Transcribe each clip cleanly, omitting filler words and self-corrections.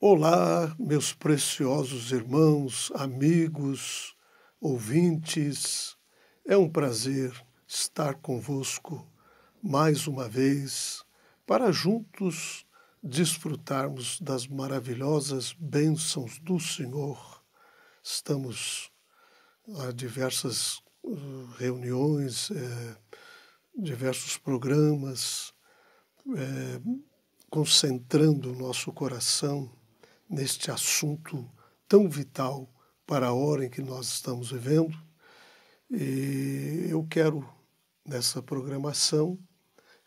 Olá, meus preciosos irmãos, amigos, ouvintes. É um prazer estar convosco mais uma vez para juntos desfrutarmos das maravilhosas bênçãos do Senhor. Estamos a diversas reuniões, diversos programas, concentrando o nosso coração neste assunto tão vital para a hora em que nós estamos vivendo. E eu quero, nessa programação,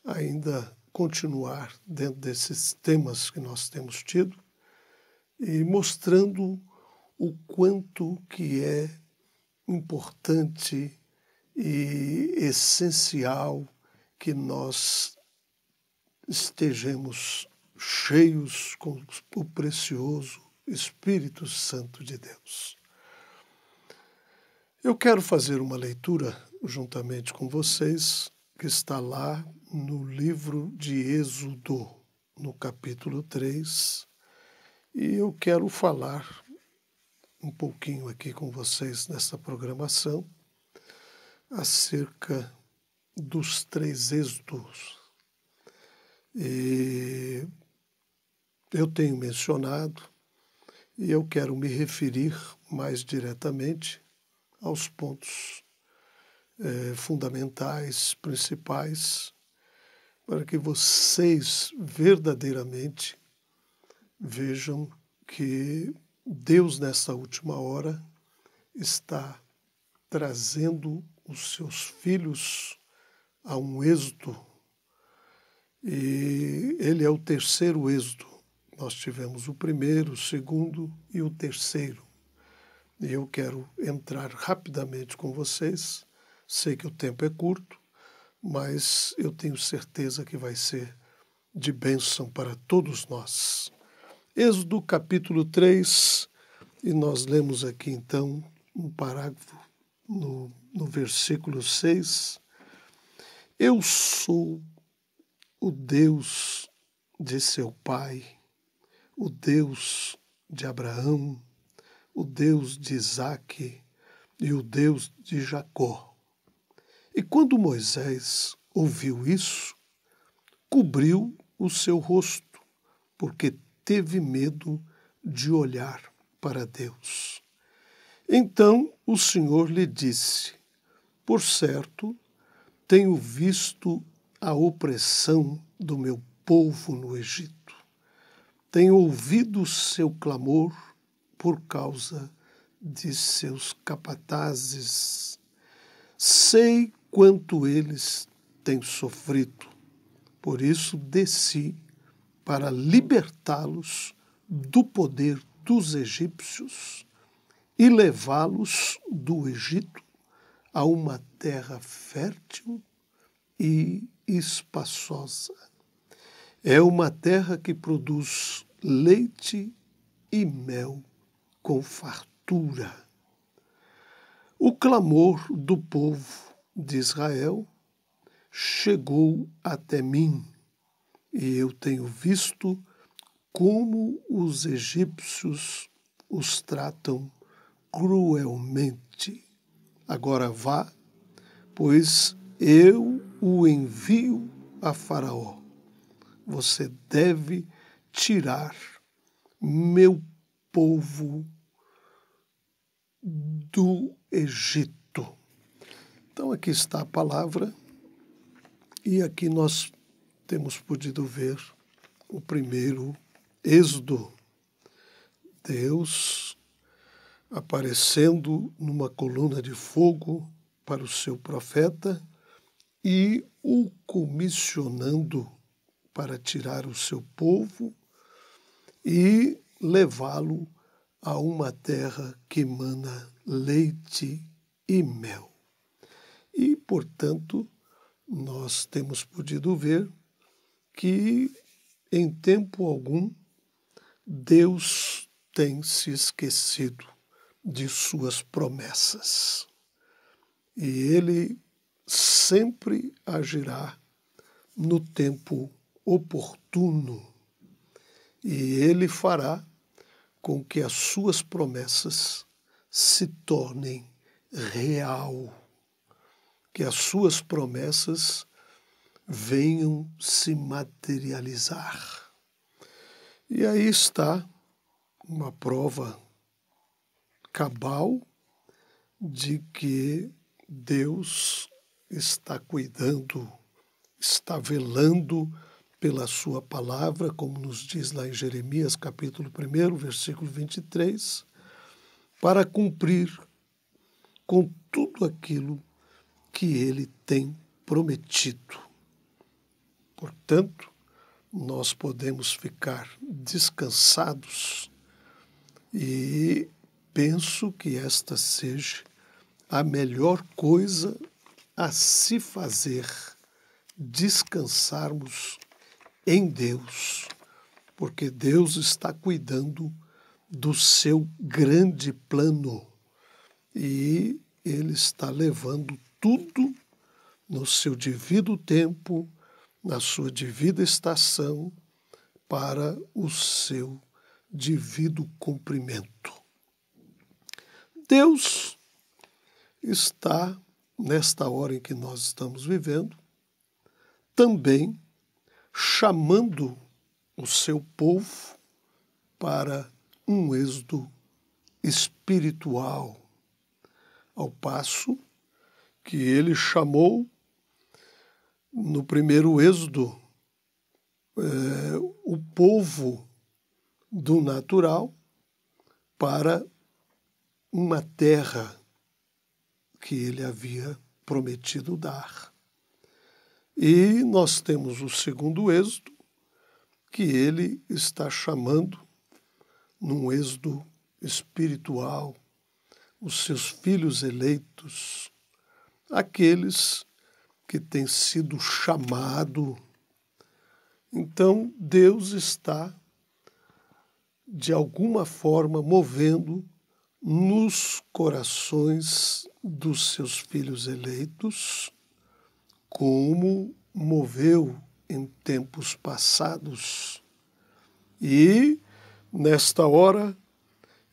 ainda continuar dentro desses temas que nós temos tido e mostrando o quanto que é importante e essencial que nós estejamos cheios com o precioso Espírito Santo de Deus. Eu quero fazer uma leitura juntamente com vocês, que está lá no livro de Êxodo, no capítulo 3, e eu quero falar um pouquinho aqui com vocês nessa programação acerca dos 3 êxodos. E eu tenho mencionado, e eu quero me referir mais diretamente aos pontos fundamentais, principais, para que vocês verdadeiramente vejam que Deus, nessa última hora, está trazendo os seus filhos a um êxodo. E ele é o terceiro êxodo. Nós tivemos o primeiro, o segundo e o terceiro. E eu quero entrar rapidamente com vocês. Sei que o tempo é curto, mas eu tenho certeza que vai ser de bênção para todos nós. Êxodo capítulo 3, e nós lemos aqui então um parágrafo no versículo 6. Eu sou o Deus de seu pai, o Deus de Abraão, o Deus de Isaque e o Deus de Jacó. E quando Moisés ouviu isso, cobriu o seu rosto, porque teve medo de olhar para Deus. Então o Senhor lhe disse: por certo, tenho visto a opressão do meu povo no Egito. Tenho ouvido seu clamor por causa de seus capatazes. Sei quanto eles têm sofrido. Por isso desci para libertá-los do poder dos egípcios e levá-los do Egito a uma terra fértil e espaçosa. É uma terra que produz leite e mel com fartura. O clamor do povo de Israel chegou até mim, e eu tenho visto como os egípcios os tratam cruelmente. Agora vá, pois eu o envio a Faraó. Você deve tirar meu povo do Egito. Então aqui está a palavra, e aqui nós temos podido ver o primeiro êxodo. Deus aparecendo numa coluna de fogo para o seu profeta e o comissionando para tirar o seu povo e levá-lo a uma terra que emana leite e mel. E, portanto, nós temos podido ver que, em tempo algum, Deus tem se esquecido de suas promessas. E Ele sempre agirá no tempo oportuno. E Ele fará com que as suas promessas se tornem real, que as suas promessas venham se materializar. E aí está uma prova cabal de que Deus está cuidando, está velando pela sua palavra, como nos diz lá em Jeremias, capítulo 1, versículo 23, para cumprir com tudo aquilo que ele tem prometido. Portanto, nós podemos ficar descansados e penso que esta seja a melhor coisa a se fazer, descansarmos em Deus, porque Deus está cuidando do seu grande plano e Ele está levando tudo no seu devido tempo, na sua devida estação, para o seu devido cumprimento. Deus está, nesta hora em que nós estamos vivendo, também chamando o seu povo para um êxodo espiritual, ao passo que ele chamou no primeiro êxodo o povo do natural para uma terra que ele havia prometido dar. E nós temos o segundo êxodo, que ele está chamando, num êxodo espiritual, os seus filhos eleitos, aqueles que têm sido chamados. Então, Deus está, de alguma forma, movendo nos corações dos seus filhos eleitos, como moveu em tempos passados. E, nesta hora,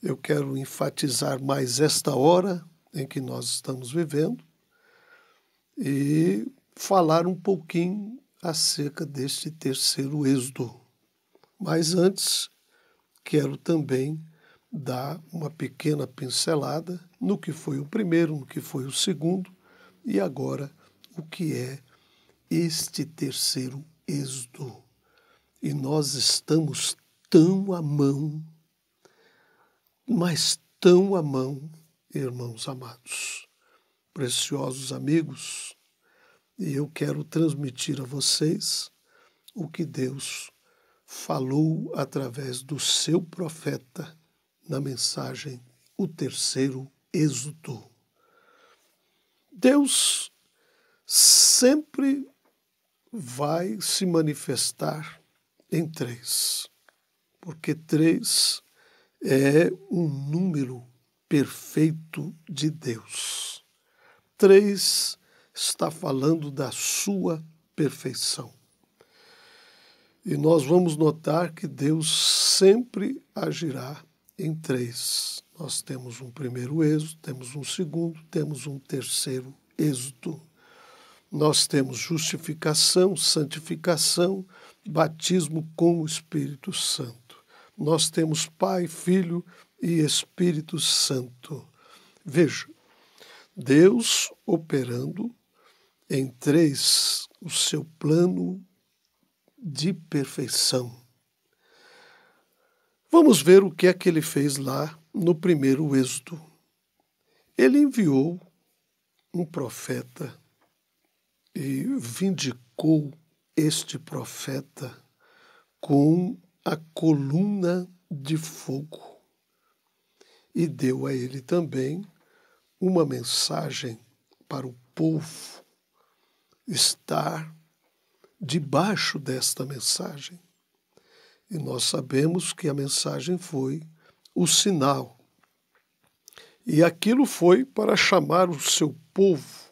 eu quero enfatizar mais esta hora em que nós estamos vivendo e falar um pouquinho acerca deste terceiro êxodo. Mas antes, quero também dar uma pequena pincelada no que foi o primeiro, no que foi o segundo e agora o que é este terceiro êxodo. E nós estamos tão à mão, mas tão à mão, irmãos amados, preciosos amigos, e eu quero transmitir a vocês o que Deus falou através do seu profeta na mensagem O Terceiro Êxodo. Deus sempre vai se manifestar em três, porque três é um número perfeito de Deus. Três está falando da sua perfeição. E nós vamos notar que Deus sempre agirá em três. Nós temos um primeiro êxodo, temos um segundo, temos um terceiro êxodo. Nós temos justificação, santificação, batismo com o Espírito Santo. Nós temos Pai, Filho e Espírito Santo. Veja, Deus operando em três o seu plano de perfeição. Vamos ver o que é que ele fez lá no primeiro êxodo. Ele enviou um profeta e vindicou este profeta com a coluna de fogo e deu a ele também uma mensagem para o povo estar debaixo desta mensagem. E nós sabemos que a mensagem foi o sinal. E aquilo foi para chamar o seu povo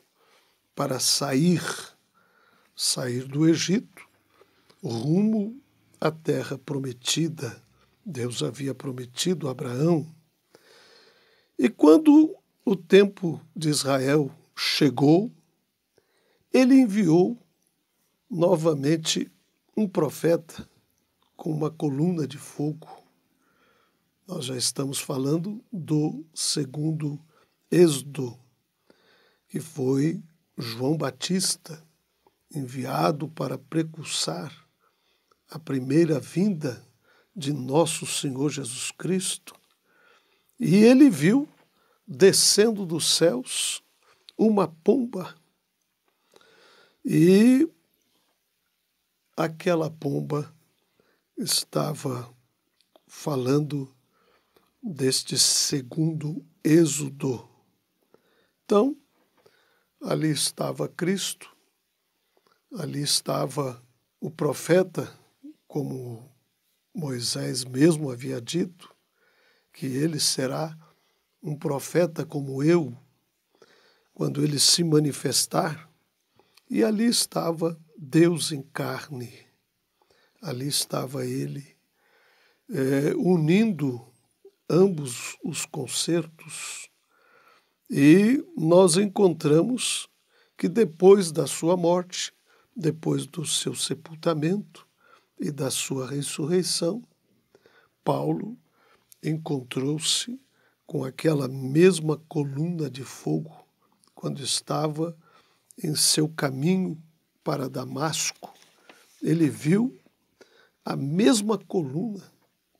para sair do Egito, rumo à terra prometida, Deus havia prometido a Abraão. E quando o tempo de Israel chegou, ele enviou novamente um profeta com uma coluna de fogo. Nós já estamos falando do segundo Êxodo, que foi João Batista, enviado para precursar a primeira vinda de nosso Senhor Jesus Cristo. E ele viu, descendo dos céus, uma pomba. E aquela pomba estava falando deste segundo Êxodo. Então, ali estava Cristo, ali estava o profeta, como Moisés mesmo havia dito, que ele será um profeta como eu, quando ele se manifestar. E ali estava Deus em carne, ali estava ele, unindo ambos os concertos. E nós encontramos que depois da sua morte, depois do seu sepultamento e da sua ressurreição, Paulo encontrou-se com aquela mesma coluna de fogo quando estava em seu caminho para Damasco. Ele viu a mesma coluna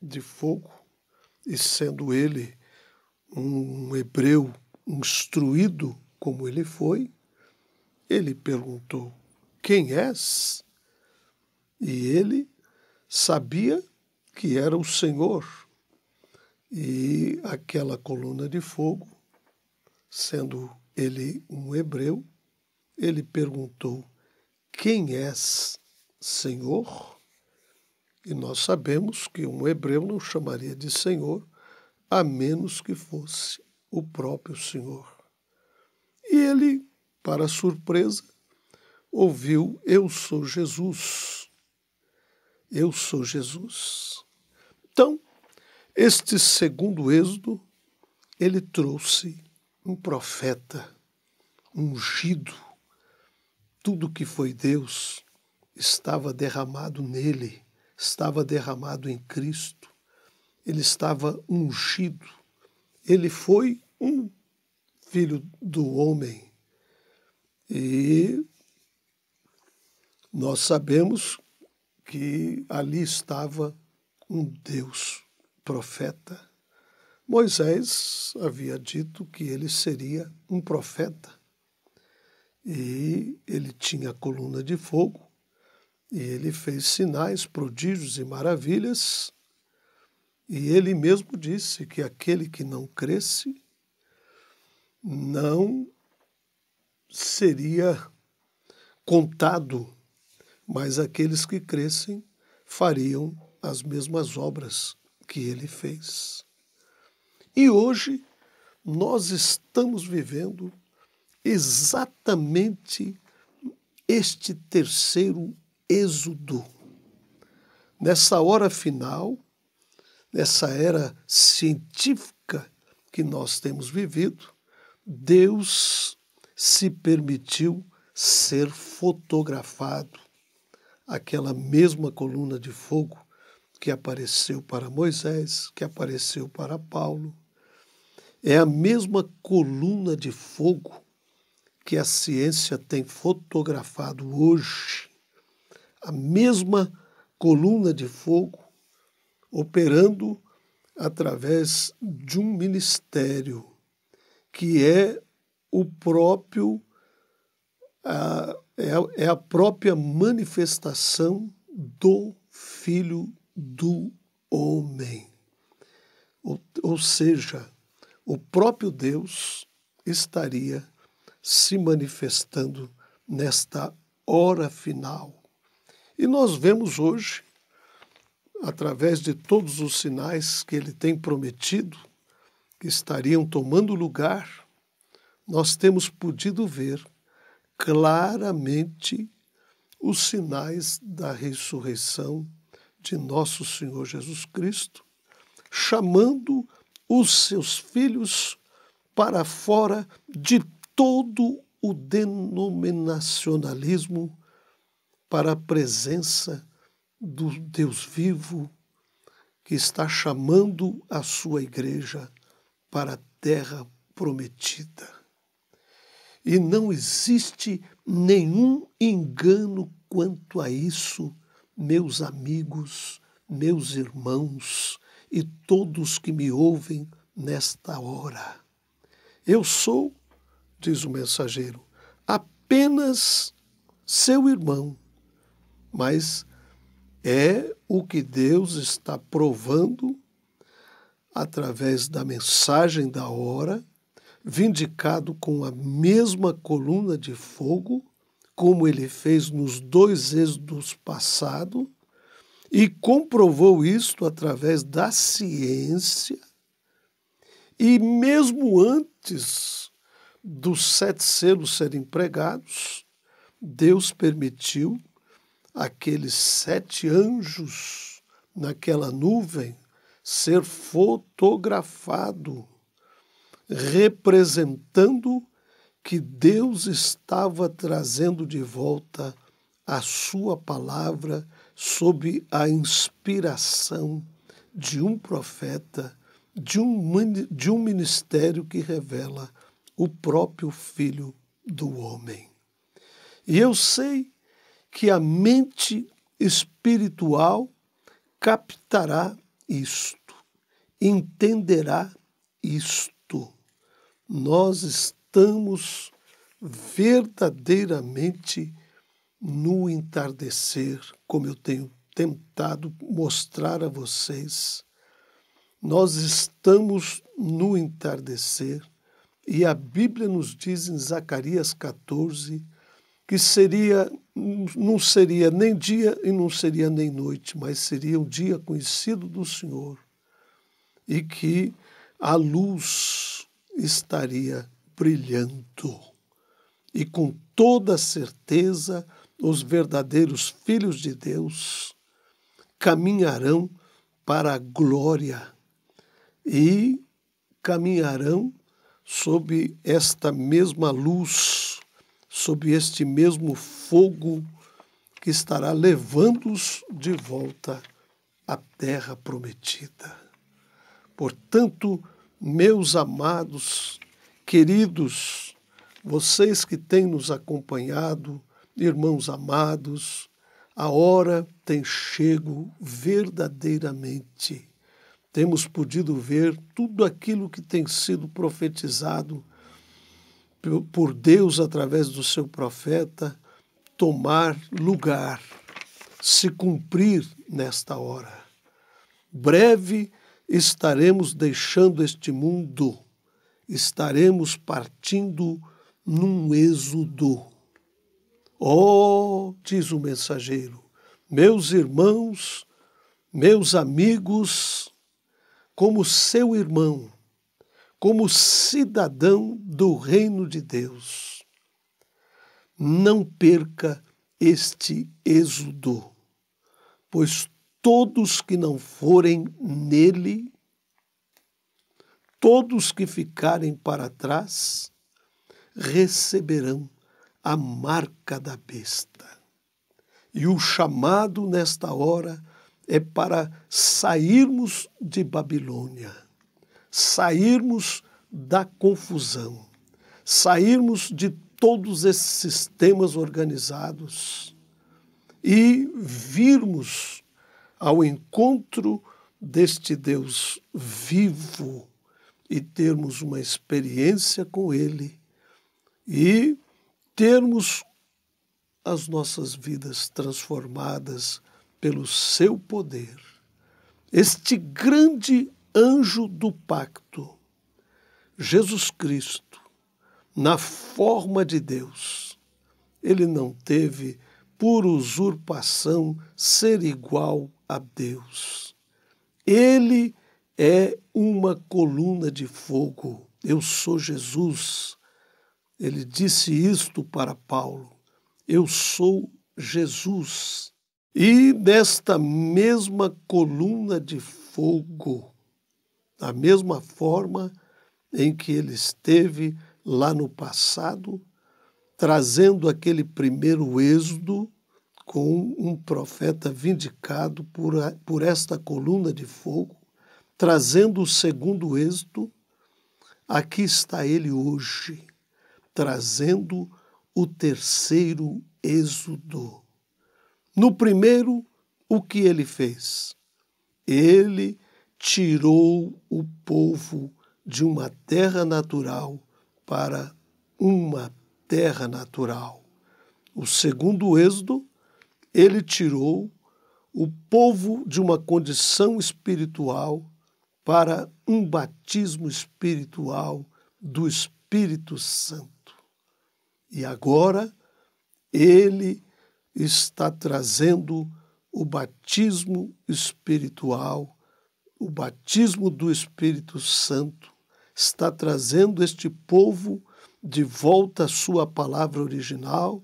de fogo e, sendo ele um hebreu instruído como ele foi, ele perguntou: quem és? E ele sabia que era o Senhor. E aquela coluna de fogo, sendo ele um hebreu, ele perguntou: quem és, Senhor? E nós sabemos que um hebreu não chamaria de Senhor, a menos que fosse o próprio Senhor. E ele, para surpresa, ouviu: eu sou Jesus. Eu sou Jesus. Então, este segundo Êxodo, ele trouxe um profeta ungido. Tudo que foi Deus estava derramado nele, estava derramado em Cristo. Ele estava ungido. Ele foi um filho do homem. E nós sabemos que ali estava um Deus profeta. Moisés havia dito que ele seria um profeta. E ele tinha a coluna de fogo, e ele fez sinais, prodígios e maravilhas. E ele mesmo disse que aquele que não cresce não seria contado, mas aqueles que crescem fariam as mesmas obras que ele fez. E hoje nós estamos vivendo exatamente este terceiro Êxodo. Nessa hora final, nessa era científica que nós temos vivido, Deus se permitiu ser fotografado. Aquela mesma coluna de fogo que apareceu para Moisés, que apareceu para Paulo, é a mesma coluna de fogo que a ciência tem fotografado hoje. A mesma coluna de fogo operando através de um ministério que é o próprio, é a própria manifestação do Filho do Homem. Ou seja, o próprio Deus estaria se manifestando nesta hora final. E nós vemos hoje, através de todos os sinais que ele tem prometido, que estariam tomando lugar, nós temos podido ver claramente os sinais da ressurreição de nosso Senhor Jesus Cristo chamando os seus filhos para fora de todo o denominacionalismo, para a presença do Deus vivo, que está chamando a sua igreja para a terra prometida. E não existe nenhum engano quanto a isso, meus amigos, meus irmãos e todos que me ouvem nesta hora. Eu sou, diz o mensageiro, apenas seu irmão, mas é o que Deus está provando através da mensagem da hora, vindicado com a mesma coluna de fogo, como ele fez nos 2 êxodos passados, e comprovou isto através da ciência, e mesmo antes dos 7 selos serem pregados, Deus permitiu aqueles 7 anjos naquela nuvem ser fotografado, representando que Deus estava trazendo de volta a sua palavra sob a inspiração de um profeta, de um ministério que revela o próprio Filho do homem. E eu sei que a mente espiritual captará isto, entenderá isto. Nós estamos verdadeiramente no entardecer, como eu tenho tentado mostrar a vocês. Nós estamos no entardecer e a Bíblia nos diz em Zacarias 14 que não seria nem dia e não seria nem noite, mas seria um dia conhecido do Senhor e que a luz estaria brilhando. E com toda certeza os verdadeiros filhos de Deus caminharão para a glória e caminharão sob esta mesma luz, sob este mesmo fogo que estará levando-os de volta à terra prometida. Portanto, meus amados, queridos, vocês que têm nos acompanhado, irmãos amados, a hora tem chego verdadeiramente. Temos podido ver tudo aquilo que tem sido profetizado por Deus através do seu profeta tomar lugar, se cumprir nesta hora. Breve estaremos deixando este mundo, estaremos partindo num êxodo. Oh, diz o mensageiro, meus irmãos, meus amigos, como seu irmão, como cidadão do reino de Deus, não perca este êxodo, pois todos que não forem nele, todos que ficarem para trás, receberão a marca da besta. E o chamado nesta hora é para sairmos de Babilônia, sairmos da confusão, sairmos de todos esses sistemas organizados e virmos ao encontro deste Deus vivo e termos uma experiência com Ele e termos as nossas vidas transformadas pelo seu poder. Este grande anjo do pacto, Jesus Cristo, na forma de Deus, ele não teve por usurpação ser igual a Deus. Ele é uma coluna de fogo. Eu sou Jesus. Ele disse isto para Paulo. Eu sou Jesus. E nesta mesma coluna de fogo, da mesma forma em que ele esteve lá no passado, trazendo aquele primeiro êxodo com um profeta vindicado por esta coluna de fogo, trazendo o segundo êxodo. Aqui está ele hoje, trazendo o terceiro êxodo. No primeiro, o que ele fez? Ele tirou o povo de uma terra natural para uma terra natural. O segundo êxodo, ele tirou o povo de uma condição espiritual para um batismo espiritual do Espírito Santo. E agora ele está trazendo o batismo espiritual, o batismo do Espírito Santo, está trazendo este povo de volta à sua palavra original,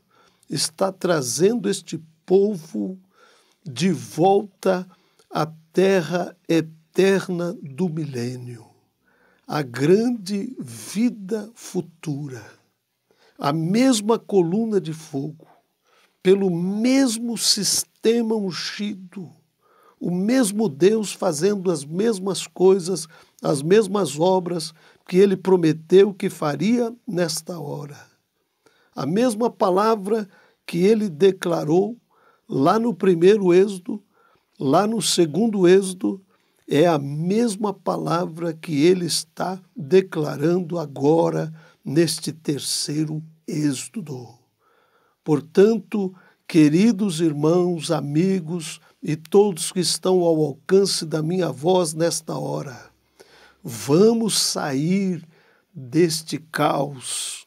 está trazendo este povo de volta à terra eterna do milênio, a grande vida futura, a mesma coluna de fogo, pelo mesmo sistema ungido, o mesmo Deus fazendo as mesmas coisas, as mesmas obras que ele prometeu que faria nesta hora. A mesma palavra que ele declarou lá no primeiro êxodo, lá no segundo êxodo, é a mesma palavra que ele está declarando agora neste terceiro êxodo. Portanto, queridos irmãos, amigos e todos que estão ao alcance da minha voz nesta hora, vamos sair deste caos,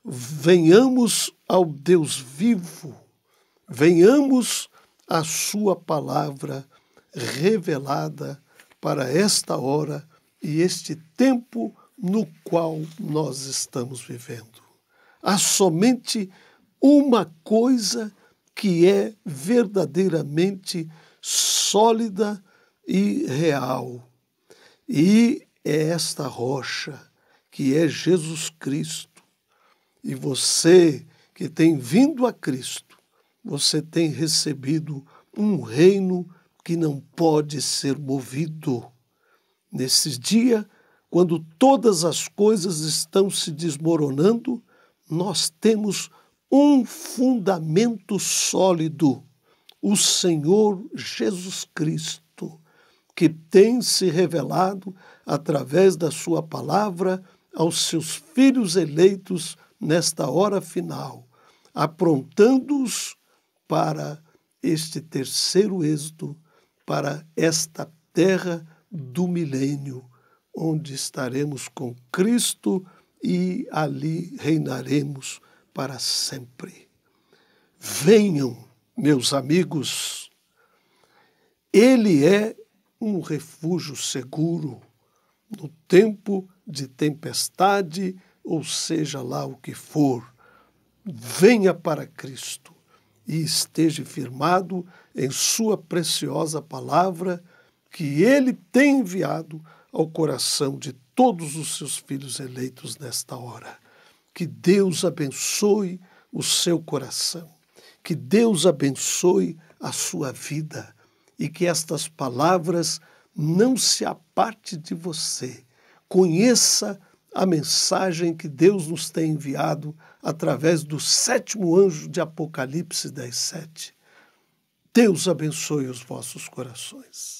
venhamos ao Deus vivo, venhamos à sua palavra revelada para esta hora e este tempo no qual nós estamos vivendo. Há somente uma coisa que é verdadeiramente sólida e real, e é esta rocha, que é Jesus Cristo. E você que tem vindo a Cristo, você tem recebido um reino que não pode ser movido. Nesse dia, quando todas as coisas estão se desmoronando, nós temos um fundamento sólido, o Senhor Jesus Cristo, que tem se revelado através da sua palavra aos seus filhos eleitos nesta hora final, aprontando-os para este terceiro êxodo, para esta terra do milênio, onde estaremos com Cristo e ali reinaremos para sempre. Venham, meus amigos, ele é um refúgio seguro no tempo de tempestade, ou seja lá o que for. Venha para Cristo e esteja firmado em sua preciosa palavra que ele tem enviado ao coração de todos os seus filhos eleitos nesta hora. Que Deus abençoe o seu coração, que Deus abençoe a sua vida e que estas palavras não se aparte de você. Conheça a mensagem que Deus nos tem enviado através do 7º anjo de Apocalipse 10:7. Deus abençoe os vossos corações.